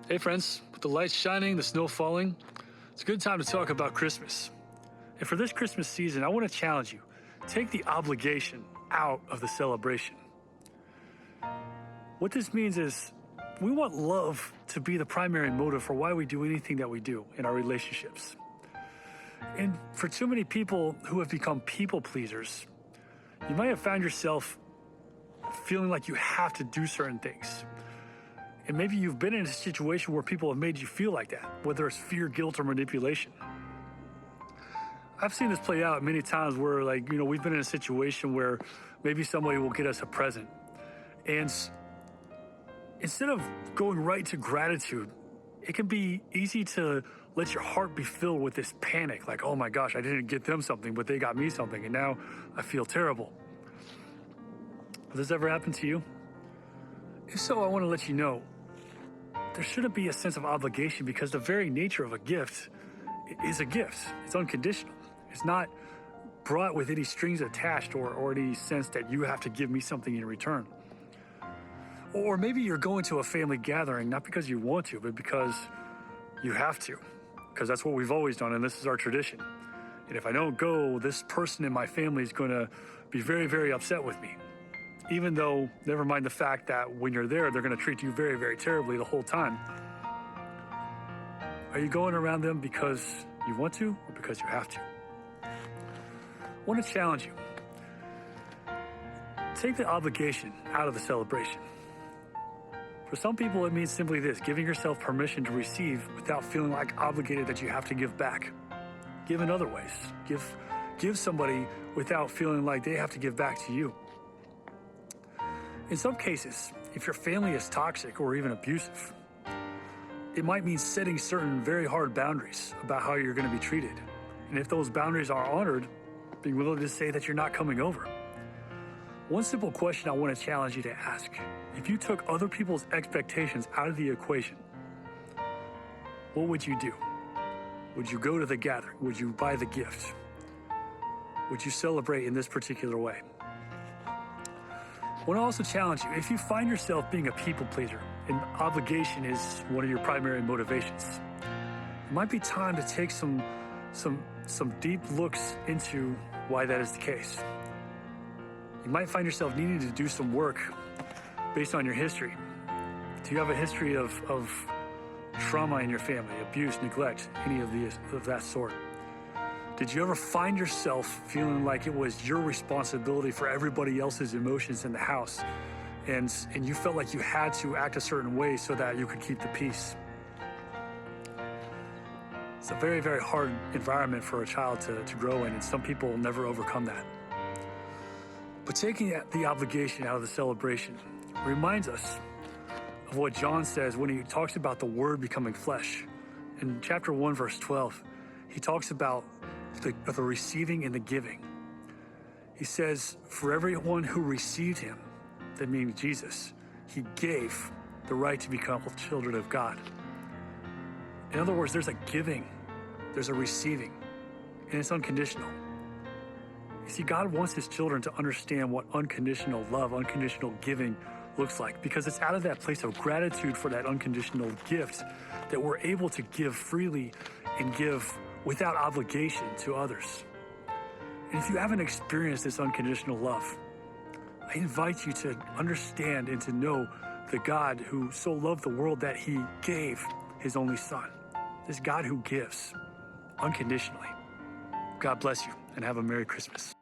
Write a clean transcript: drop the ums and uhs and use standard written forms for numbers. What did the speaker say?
Hey friends, with the lights shining, the snow falling, it's a good time to talk about Christmas. And for this Christmas season, I want to challenge you. Take the obligation out of the celebration. What this means is we want love to be the primary motive for why we do anything that we do in our relationships. And for too many people who have become people pleasers, you might have found yourself feeling like you have to do certain things. And maybe you've been in a situation where people have made you feel like that, whether it's fear, guilt, or manipulation. I've seen this play out many times where, we've been in a situation where maybe somebody will get us a present. And instead of going right to gratitude, it can be easy to let your heart be filled with this panic, like, oh my gosh, I didn't get them something, but they got me something, and now I feel terrible. Has this ever happened to you? If so, I want to let you know there shouldn't be a sense of obligation, because the very nature of a gift is a gift. It's unconditional. It's not brought with any strings attached or any sense that you have to give me something in return. Or maybe you're going to a family gathering, not because you want to, but because you have to, because that's what we've always done, and this is our tradition. And if I don't go, this person in my family is going to be very, very upset with me. Even though, never mind the fact that when you're there, they're going to treat you very, very terribly the whole time. Are you going around them because you want to or because you have to? I want to challenge you. Take the obligation out of the celebration. For some people, it means simply this: giving yourself permission to receive without feeling like obligated that you have to give back. Give in other ways. Give somebody without feeling like they have to give back to you. In some cases, if your family is toxic or even abusive, it might mean setting certain very hard boundaries about how you're going to be treated. And if those boundaries are honored, being willing to say that you're not coming over. One simple question I want to challenge you to ask: if you took other people's expectations out of the equation, what would you do? Would you go to the gathering? Would you buy the gift? Would you celebrate in this particular way? I want to also challenge you, if you find yourself being a people pleaser and obligation is one of your primary motivations, it might be time to take some deep looks into why that is the case. You might find yourself needing to do some work based on your history. Do you have a history of trauma in your family, abuse, neglect, any of that sort? Did you ever find yourself feeling like it was your responsibility for everybody else's emotions in the house, and you felt like you had to act a certain way so that you could keep the peace? It's a very, very hard environment for a child to grow in, and some people never overcome that. But taking the obligation out of the celebration reminds us of what John says when he talks about the Word becoming flesh. In chapter 1, verse 12, he talks about the receiving and the giving. He says, for everyone who received him, that means Jesus, he gave the right to become children of God. In other words, there's a giving, there's a receiving, and it's unconditional. You see, God wants his children to understand what unconditional love, unconditional giving looks like, because it's out of that place of gratitude for that unconditional gift that we're able to give freely and give without obligation to others. And if you haven't experienced this unconditional love, I invite you to understand and to know the God who so loved the world that he gave his only son. This God who gives unconditionally. God bless you and have a Merry Christmas.